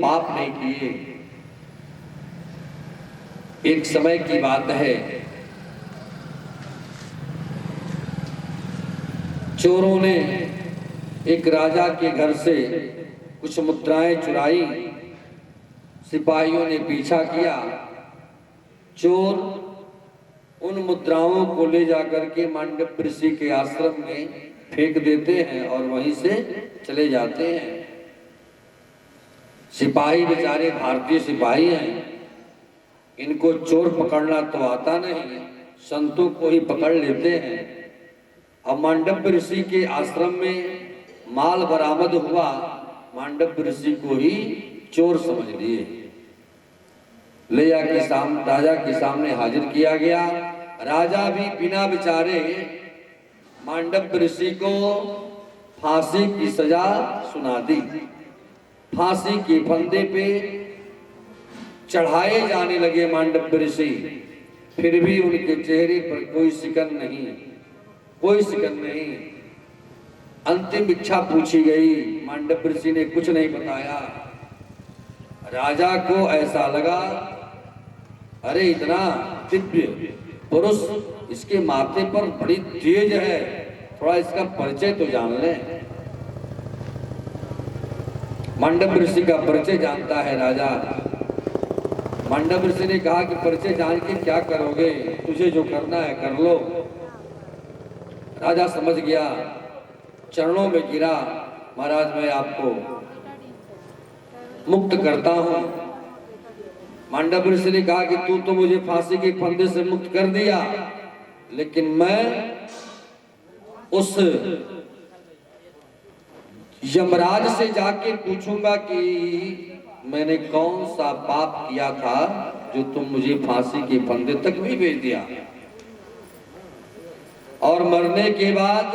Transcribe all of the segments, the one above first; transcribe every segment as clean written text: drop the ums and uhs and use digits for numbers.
पाप नहीं किए। एक समय की बात है, चोरों ने एक राजा के घर से कुछ मुद्राएं चुराई। सिपाहियों ने पीछा किया। चोर उन मुद्राओं को ले जाकर के मांडव्य ऋषि के आश्रम में फेंक देते हैं और वहीं से चले जाते हैं। सिपाही बेचारे भारतीय सिपाही हैं, इनको चोर पकड़ना तो आता नहीं, संतों को ही पकड़ लेते हैं। अब मांडव्य ऋषि के आश्रम में माल बरामद हुआ, मांडव्य ऋषि को ही चोर समझ लिए। ले आके राजा के सामने हाजिर किया गया। राजा भी बिना विचारे मांडव्य ऋषि को फांसी की सजा सुना दी। फांसी के फंदे पे चढ़ाए जाने लगे मांडव्य ऋषि, फिर भी उनके चेहरे पर कोई शिकन नहीं, कोई शिकन नहीं। अंतिम इच्छा पूछी गई, मांडव्य ऋषि ने कुछ नहीं बताया। राजा को ऐसा लगा, अरे इतना दिव्य पुरुष, इसके माथे पर बड़ी तेज है, थोड़ा इसका परिचय तो जान लें। मांडव्य ऋषि का परिचय जानता है राजा। मांडव्य ऋषि ने कहा कि परिचय जान के क्या करोगे, तुझे जो करना है कर लो। राजा समझ गया, चरणों में गिरा, महाराज मैं आपको मुक्त करता हूं। मांडव्य ऋषि ने कहा कि तू तो मुझे फांसी के फंदे से मुक्त कर दिया, लेकिन मैं उस यमराज से जाके पूछूंगा कि मैंने कौन सा पाप किया था जो तुम मुझे फांसी के फंदे तक भी भेज दिया। और मरने के बाद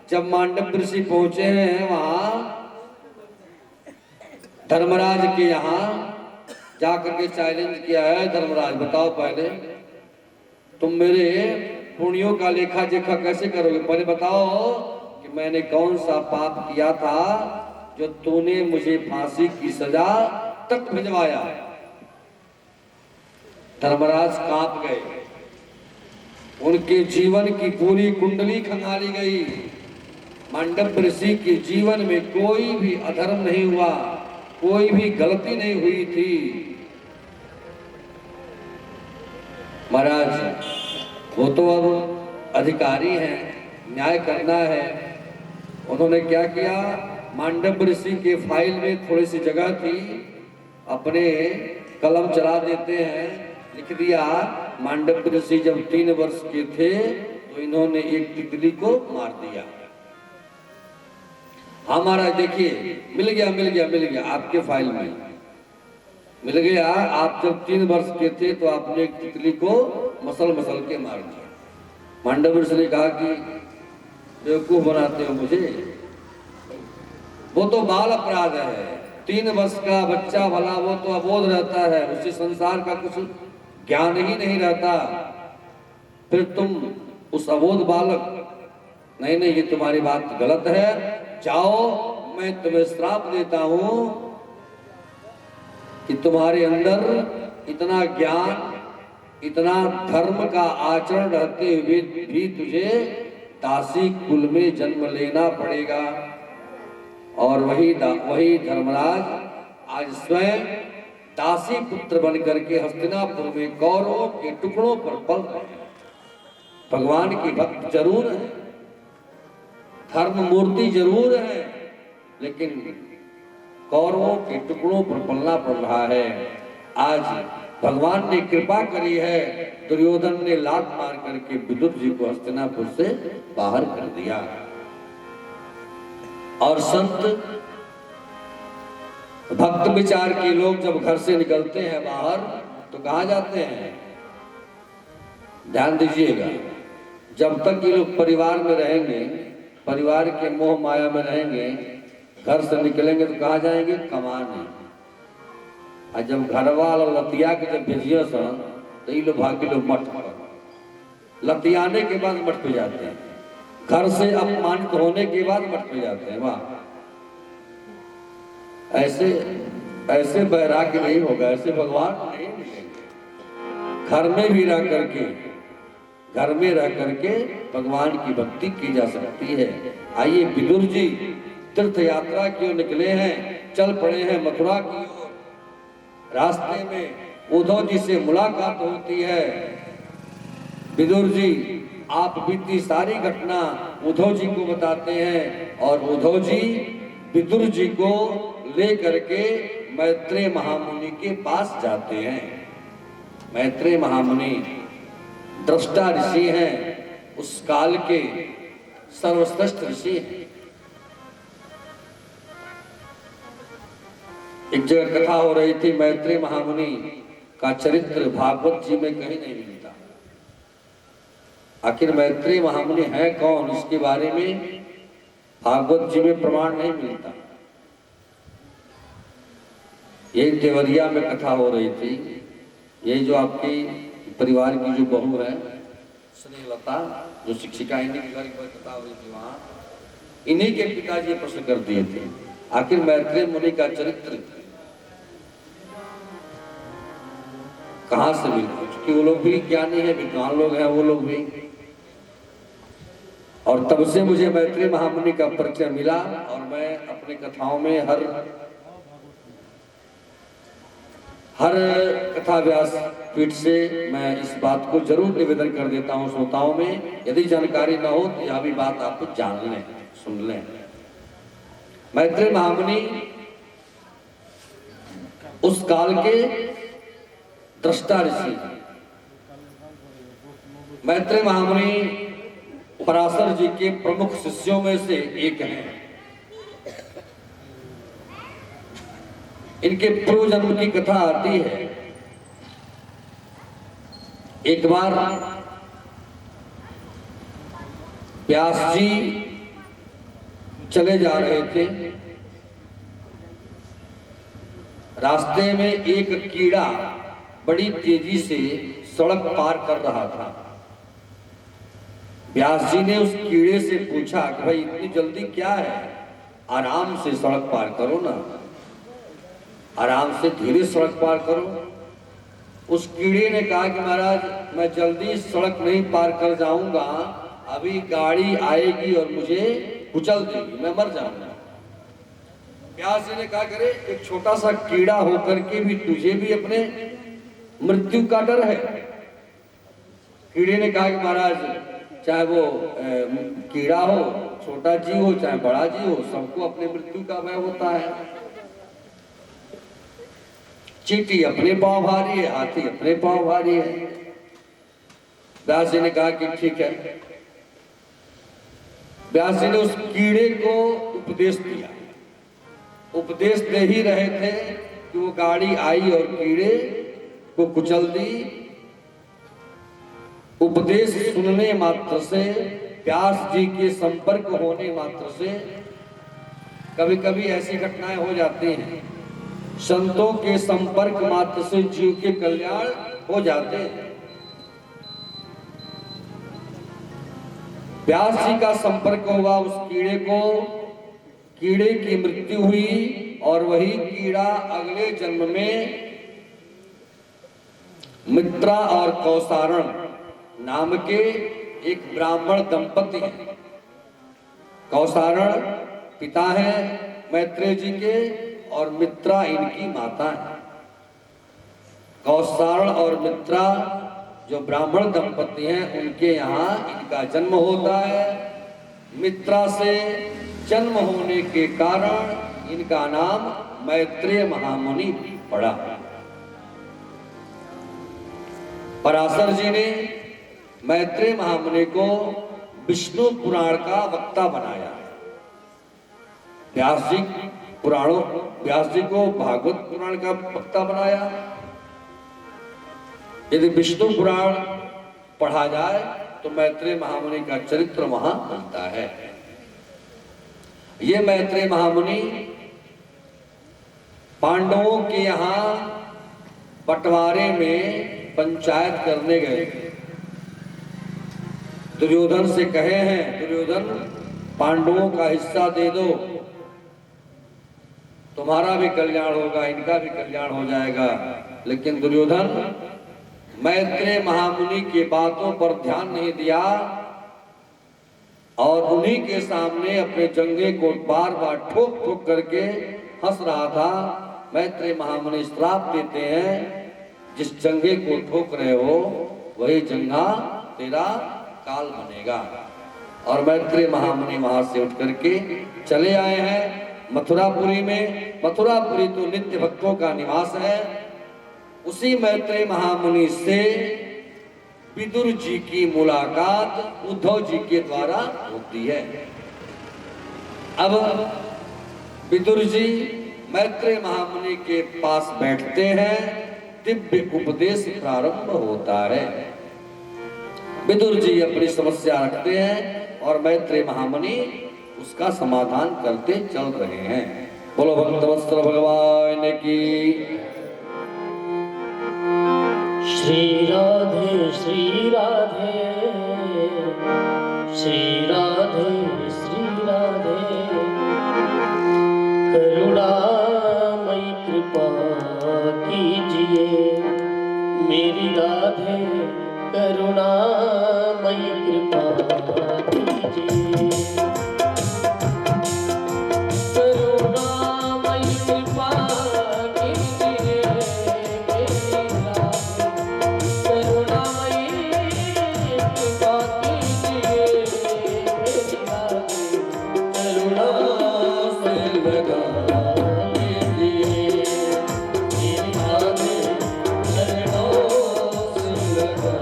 जब मांडव्य ऋषि पहुंचे हैं वहां धर्मराज के यहाँ, जाकर के चैलेंज किया है, धर्मराज बताओ पहले तुम मेरे पुण्यों का लेखा जोखा कैसे करोगे, पहले बताओ कि मैंने कौन सा पाप किया था जो तूने मुझे फांसी की सजा तक भिजवाया। धर्मराज कांप गए, उनके जीवन की पूरी कुंडली खंगाली गई। मांडव्य ऋषि के जीवन में कोई भी अधर्म नहीं हुआ, कोई भी गलती नहीं हुई थी। महाराज वो तो अब अधिकारी हैं, न्याय करना है। उन्होंने क्या किया, मांडव्य ऋषि के फाइल में थोड़ी सी जगह थी, अपने कलम चला देते हैं, लिख दिया मांडव्य ऋषि जब 3 वर्ष के थे तो इन्होंने एक तितली को मार दिया। हाँ महाराज देखिए, मिल गया आपके फाइल में मिल गया। आप जब 3 वर्ष के थे तो आपने एक तितली को मसल के मार दिया। मांडव्य ऋषि ने कहा कि बेवकूफ बनाते हो मुझे, वो तो बाल अपराध है। 3 वर्ष का बच्चा भला वो तो अबोध रहता है, उसे संसार का कुछ ज्ञान ही नहीं रहता, फिर तुम उस अबोध बालक, नहीं ये तुम्हारी बात गलत है, जाओ मैं तुम्हें श्राप देता हूं कि तुम्हारे अंदर इतना ज्ञान, इतना धर्म का आचरण रहते हुए भी तुझे दासी कुल में जन्म लेना पड़ेगा। और वही धर्मराज आज स्वयं दासी पुत्र बन करके हस्तिनापुर में कौरवों के टुकड़ों पर पल रहे हैं। भगवान की भक्त जरूर है, धर्म मूर्ति जरूर है, लेकिन कौरवों के टुकड़ों पर पलना पड़ रहा है। आज भगवान ने कृपा करी है, दुर्योधन ने लात मार करके विदुर जी को हस्तिनापुर से बाहर कर दिया। और संत भक्त विचार के लोग जब घर से निकलते हैं बाहर तो कहाँ जाते हैं, ध्यान दीजिएगा, जब तक ये लोग परिवार में रहेंगे, परिवार के मोह माया में रहेंगे, घर से निकलेंगे तो कहाँ जाएंगे, कमाने। और जब घर वाला लतिया के जब भेजिए तो ये लोग भाग्य लोग मठ पर, लतियाने के बाद मठ पे जाते हैं, घर से अपमानित होने के बाद मठ पे जाते हैं। वाह, ऐसे ऐसे वैराग्य नहीं होगा, ऐसे भगवान नहीं मिलेंगे। घर में भी रह करके, घर में रह करके भगवान की भक्ति की जा सकती है। आइए विदुर जी तीर्थ यात्रा क्यों निकले हैं, चल पड़े हैं मथुरा की ओर। रास्ते में उद्धव जी से मुलाकात होती है। विदुर जी आप बीती सारी घटना उद्धव जी को बताते हैं और उद्धव जी विदुर जी को ले करके मैत्रेय महामुनि के पास जाते हैं। मैत्रेय महामुनि दृष्टा ऋषि हैं, उस काल के सर्वश्रेष्ठ ऋषि हैं। एक जगह कथा हो रही थी, मैत्रेय महामुनि का चरित्र भागवत जी में कहीं नहीं मिलता। आखिर मैत्रेय महामुनि है कौन, इसके बारे में भागवत जी में प्रमाण नहीं मिलता। यही देवरिया में कथा हो रही थी। यही जो आपकी परिवार की जो बहू है स्नेहलता, जो शिक्षिका, इन्हीं के घर पर कथा हो रही थी। वहां इन्हीं के पिताजी प्रश्न कर दिए थे, आखिर मैत्रेय मुनि का चरित्र कहां से मिलता, क्योंकि वो लोग भी ज्ञानी है, विद्वान लोग हैं वो लोग भी। और तब से मुझे मैत्रेय महामुनि का परिचय मिला और मैं अपने कथाओं में हर कथा व्यास पीठ से मैं इस बात को जरूर निवेदन कर देता हूं श्रोताओं में, यदि जानकारी न हो तो यह भी बात आप जान लें, सुन लें। मैत्रेय महामुनि उस काल के दृष्टा ऋषि। मैत्रेय महामुनि पराशर जी के प्रमुख शिष्यों में से एक हैं। इनके पूर्व जन्म की कथा आती है। एक बार व्यास जी चले जा रहे थे, रास्ते में एक कीड़ा बड़ी तेजी से सड़क पार कर रहा था। व्यास जी ने उस कीड़े से पूछा कि भाई इतनी जल्दी क्या है, आराम से सड़क पार करो ना, आराम से धीरे सड़क पार करो। उस कीड़े ने कहा कि महाराज मैं जल्दी सड़क नहीं पार कर जाऊंगा, अभी गाड़ी आएगी और मुझे कुचल देगी, मैं मर जाऊंगा। व्यास जी ने कहा करे एक छोटा सा कीड़ा होकर के भी तुझे भी अपने मृत्यु का डर है। कीड़े ने कहा कि महाराज चाहे वो कीड़ा हो, छोटा जीव हो, चाहे बड़ा जीव हो, सबको अपने मृत्यु का भय होता है। चींटी अपने पांव भारी है, हाथी अपने पांव भारी है। व्यास जी ने कहा कि ठीक है। व्यास जी ने उस कीड़े को उपदेश दिया। उपदेश दे ही रहे थे कि वो गाड़ी आई और कीड़े को कुचल दी। उपदेश सुनने मात्र से, व्यास जी के संपर्क होने मात्र से कभी कभी ऐसी घटनाएं हो जाती हैं। संतों के संपर्क मात्र से जीव के कल्याण हो जाते हैं। व्यास जी का संपर्क हुआ उस कीड़े को, कीड़े की मृत्यु हुई और वही कीड़ा अगले जन्म में मित्रा और कौसारण नाम के एक ब्राह्मण दंपति हैं। कौसारण पिता हैं मैत्रेय जी के और मित्रा इनकी माता है। कौसारण और मित्रा जो ब्राह्मण दंपति हैं उनके यहाँ इनका जन्म होता है। मित्रा से जन्म होने के कारण इनका नाम मैत्रेय महामुनि पड़ा। पराशर जी ने मैत्रेय महामुनि को विष्णु पुराण का वक्ता बनाया। व्यास जी को भागवत पुराण का वक्ता बनाया। यदि विष्णु पुराण पढ़ा जाए तो मैत्रेय महामुनि का चरित्र वहां मिलता है। ये मैत्रेय महामुनि पांडवों के यहाँ बंटवारे में पंचायत करने गए। दुर्योधन से कहे हैं, दुर्योधन पांडवों का हिस्सा दे दो। तुम्हारा भी कल्याण होगा, इनका भी कल्याण हो जाएगा। लेकिन दुर्योधन मैत्रेय महामुनि की बातों पर ध्यान नहीं दिया और उन्हीं के सामने अपने जंघे को बार बार ठोक ठोक करके हंस रहा था। मैत्रेय महामुनि श्राप देते हैं, जिस जंघे को ठोक रहे हो वही जंघा तेरा काल बनेगा। और मैत्रेय महामुनि वहां से उठ करके चले आए हैं मथुरापुरी में। मथुरापुरी तो नित्य भक्तों का निवास है। उसी मैत्रेय महामुनि से विदुर जी की मुलाकात उद्धव जी के द्वारा होती है। अब विदुर जी मैत्रेय महामुनि के पास बैठते हैं, दिव्य उपदेश प्रारंभ होता है। विदुर जी अपनी समस्या रखते हैं और मैत्रेय महामुनि उसका समाधान करते चल रहे हैं। बोलो भक्तवत्सल भगवान की। श्री राधे श्री राधे श्री राधे श्री राधे, करुणामयी कृपा कीजिए मेरी राधे, करुणामयी कृपा कीजिए। करुणामयी कृपा कीजिए मेरी राधे, करुणामयी कृपा कीजिए मेरी राधे, करुणा से लगा लीजिए मेरी राधे, चरणों से लगा।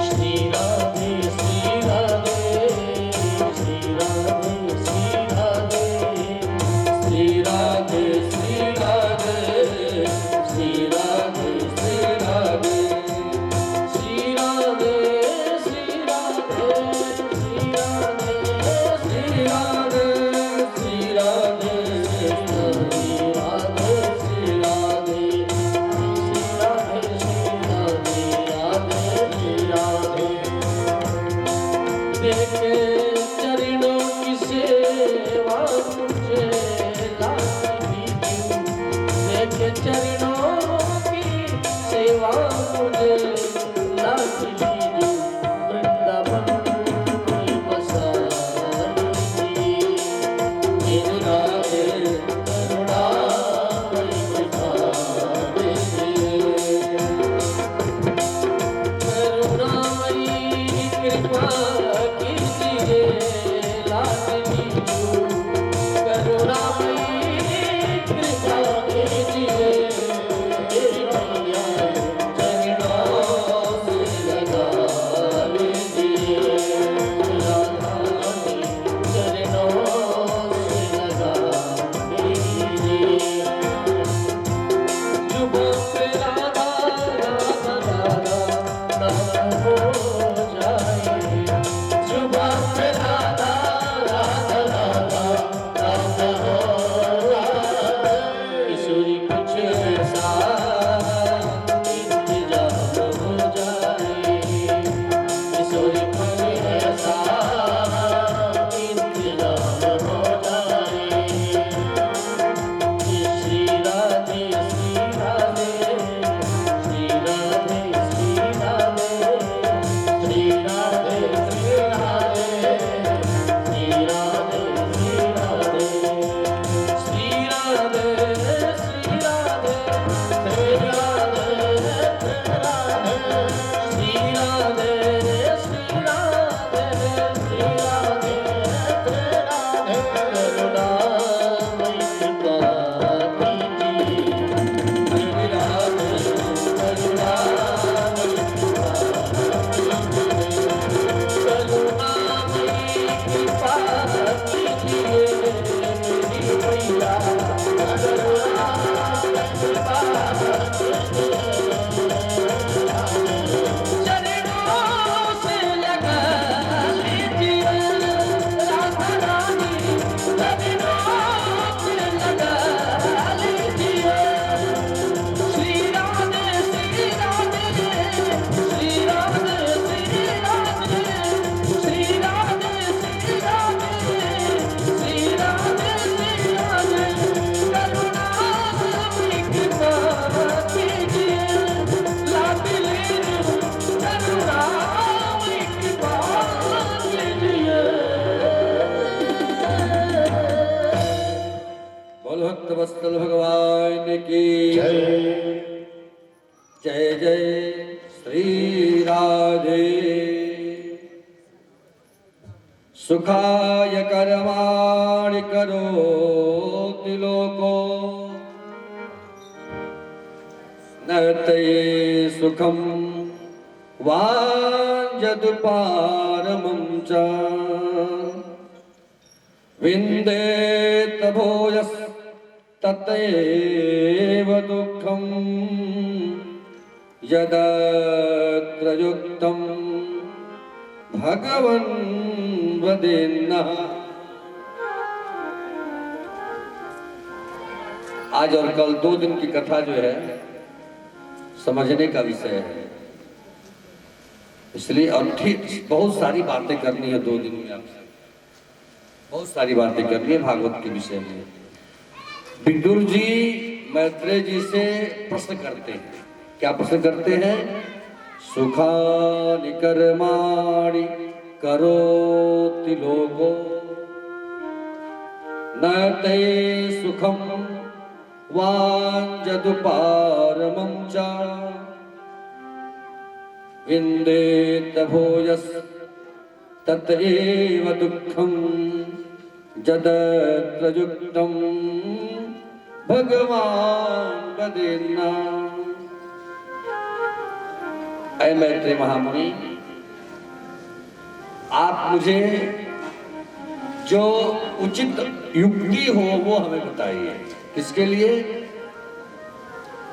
श्री राधे श्री राधे श्री राधे श्री राधे श्री राधे श्री राधे श्री राधे श्री राधे श्री राधे श्री राधे श्री राधे श्री राधे श्री राधे श्री राधे श्री राधे देखे चरणों की सेवा मुझे लागी, देखे चरणों की सेवा मुझे लागी, वृंदावन में बसा लीजिए मेरी राधे, करुणामयी कृपा कीजिए। करुणामयी कृपा कीजिए लाडली जू, करुणामयी कृपा कीजिए मेरी मैया, चरणों से लगा लीजिए राधा रानी, चरणों से लगा भक्त वत्सल भगवान की जय जय जय श्री राधे। सुखाय कर्माणि करोति लोको न तये सुखं वाञ्छति पारमं च विन्देत भूयस् ततएव दुःखं यदत्र युक्तं भगवन् वदेन्नः। आज और कल 2 दिन की कथा जो है समझने का विषय है, इसलिए और ठीक बहुत सारी बातें करनी है 2 दिन में आपसे, बहुत सारी बातें करनी है भागवत के विषय में। विदुर जी मैत्रेय जी से प्रश्न करते हैं। क्या प्रश्न करते हैं? सुखानि कर्माणि करोति लोको न ते सुखं वाञ्छति पारमं च विन्देत भूयस् ततएव दुःखं यदत्र युक्तं भगवान् वदेन्नः। ऐ मैत्रेय महामुनि, आप मुझे जो उचित युक्ति हो वो हमें बताइए। किसके लिए?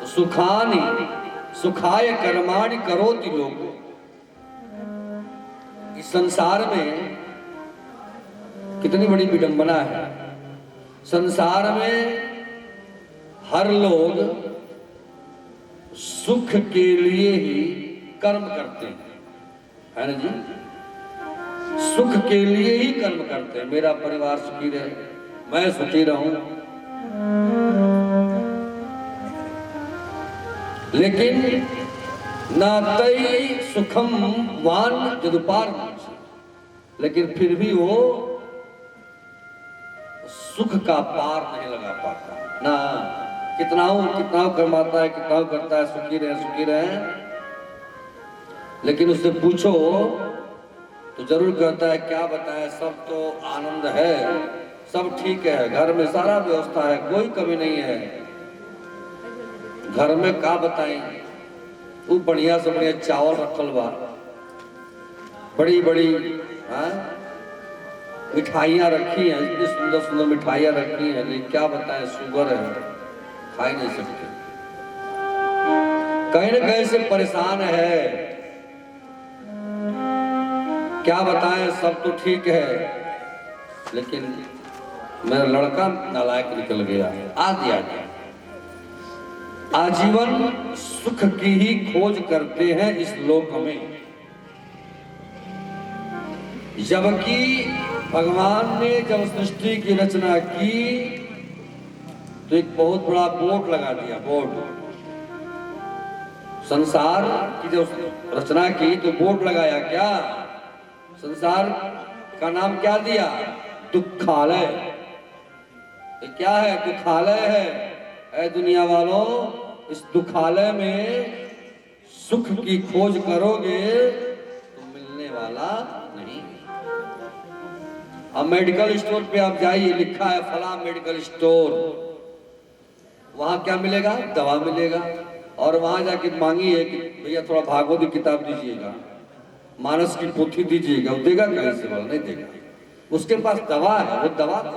सुखानि सुखाय कर्माणि करोति लोको। इस संसार में कितनी बड़ी विडंबना है। संसार में हर लोग सुख के लिए ही कर्म करते हैं, है ना जी? सुख के लिए ही कर्म करते हैं। मेरा परिवार सुखी रहे, मैं सुखी रहूं। लेकिन नातई सुखम वान जदुपार, लेकिन फिर भी वो सुख का पार नहीं लगा पाता ना। कितना कमाता है, कितना करता है, सुखी रहे, लेकिन उससे पूछो तो जरूर कहता है क्या बताएं, सब तो आनंद है, सब ठीक है, घर में सारा व्यवस्था है, कोई कमी नहीं है। घर में क्या बताएं, वो बढ़िया से बढ़िया चावल रखल बा, बड़ी बड़ी मिठाइयाँ रखी हैं, इतनी सुंदर सुंदर मिठाइयाँ रखी हैं, लेकिन क्या बताएं शुगर है, खा ही नहीं सकते। कहीं न कहीं से परेशान है। क्या बताएं, सब तो ठीक है, लेकिन मेरा लड़का नालायक निकल गया, आदि आजीवन सुख की ही खोज करते हैं इस लोक में। जबकि भगवान ने जब सृष्टि की रचना की तो एक बहुत बड़ा बोर्ड लगा दिया। बोर्ड, संसार की जब रचना की तो बोर्ड लगाया। क्या? संसार का नाम क्या दिया? दुखालय। क्या है? दुखालय है। ऐ दुनिया वालों, इस दुखालय में सुख की खोज करोगे तो मिलने वाला नहीं। अब मेडिकल स्टोर पे आप जाइए, लिखा है फला मेडिकल स्टोर, वहां क्या मिलेगा? दवा मिलेगा। और वहां जाके मांगिए कि भैया थोड़ा भागवत की किताब दीजिएगा, मानस की पोथी दीजिएगा, वो देगा कैसे? वाला नहीं देगा। उसके पास दवा है, वो दवा दे।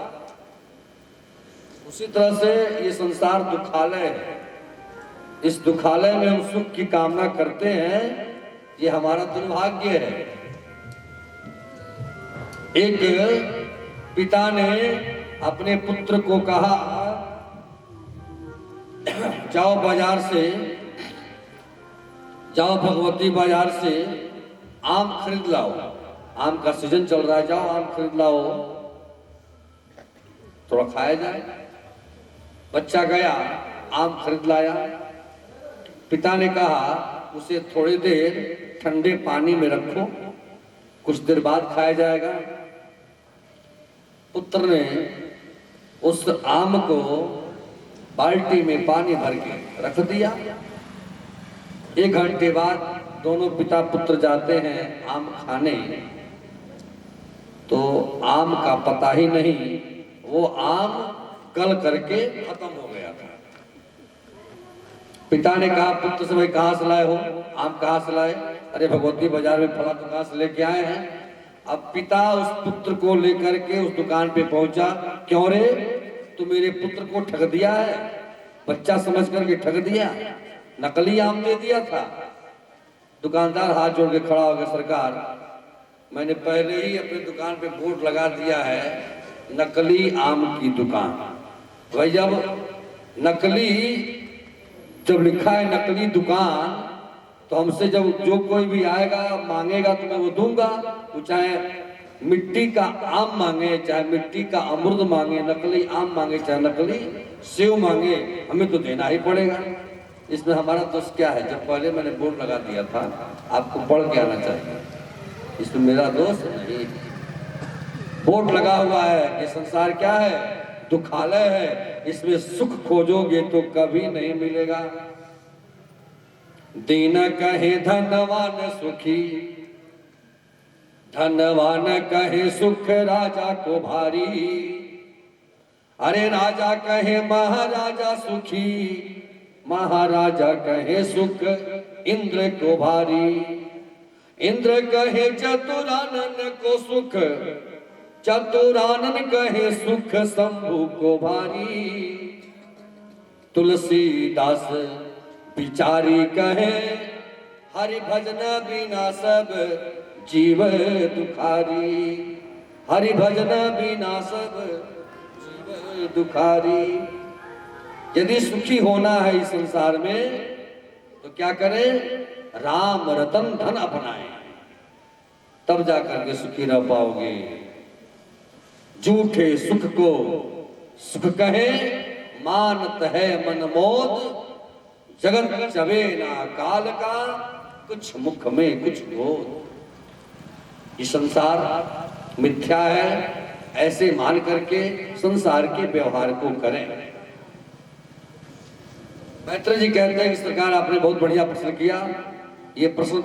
उसी तरह से ये संसार दुखालय है। इस दुखालय में हम सुख की कामना करते हैं, ये हमारा दुर्भाग्य है। एक पिता ने अपने पुत्र को कहा, जाओ भगवती बाजार से आम खरीद लाओ, आम का सीजन चल रहा है, जाओ आम खरीद लाओ, थोड़ा खाया जाए। बच्चा गया, आम खरीद लाया। पिता ने कहा उसे थोड़ी देर ठंडे पानी में रखो, कुछ देर बाद खाया जाएगा। पुत्र ने उस आम को बाल्टी में पानी भर के रख दिया। 1 घंटे बाद दोनों पिता पुत्र जाते हैं आम खाने, तो आम का पता ही नहीं, वो आम गल करके खत्म हो गया था। पिता ने कहा पुत्र से, भाई कहाँ से लाए हो, आम कहाँ से लाए? अरे भगवती बाजार में फला दुकान से लेके आए हैं। अब पिता उस पुत्र को लेकर के उस दुकान पे पहुंचा। क्यों रे, तू मेरे पुत्र को ठग दिया है, बच्चा समझ करके ठग दिया, नकली आम दे दिया था। दुकानदार हाथ जोड़ के खड़ा हो गया, सरकार मैंने पहले ही अपनी दुकान पे बोर्ड लगा दिया है नकली आम की दुकान। भाई जब लिखा है नकली दुकान, तो हमसे जब जो कोई भी आएगा मांगेगा तो मैं वो दूंगा। वो चाहे मिट्टी का आम मांगे, चाहे मिट्टी का अमृत मांगे, नकली आम मांगे, चाहे नकली सेव मांगे, हमें तो देना ही पड़ेगा। इसमें हमारा दोष क्या है? जब पहले मैंने बोर्ड लगा दिया था, आपको पढ़ के आना चाहिए, इसमें मेरा दोष नहीं। बोर्ड लगा हुआ है कि संसार क्या है, दुखालय है, इसमें सुख खोजोगे तो कभी नहीं मिलेगा। दीन कहे धनवान सुखी, धनवान कहे सुख राजा को भारी। अरे राजा कहे महाराजा सुखी, महाराजा कहे सुख इंद्र को भारी। इंद्र कहे चतुरानन को सुख, चतुरानन कहे सुख शंभु को भारी। तुलसीदास बिचारी कहे हरि भजन बिना सब जीव दुखारी। हरि भजन बिना सब जीव दुखारी। यदि सुखी होना है इस संसार में तो क्या करें? राम रतन धन अपनाएं, तब जाकर के सुखी रह पाओगे। झूठे सुख को सुख कहे, मानत है मन मोद। जगत चबे ना काल का, कुछ मुख में कुछ बोध। ये संसार मिथ्या है, ऐसे मान करके संसार के व्यवहार को करें। मैत्र जी कहते हैं कि सरकार आपने बहुत बढ़िया प्रश्न किया। ये प्रश्न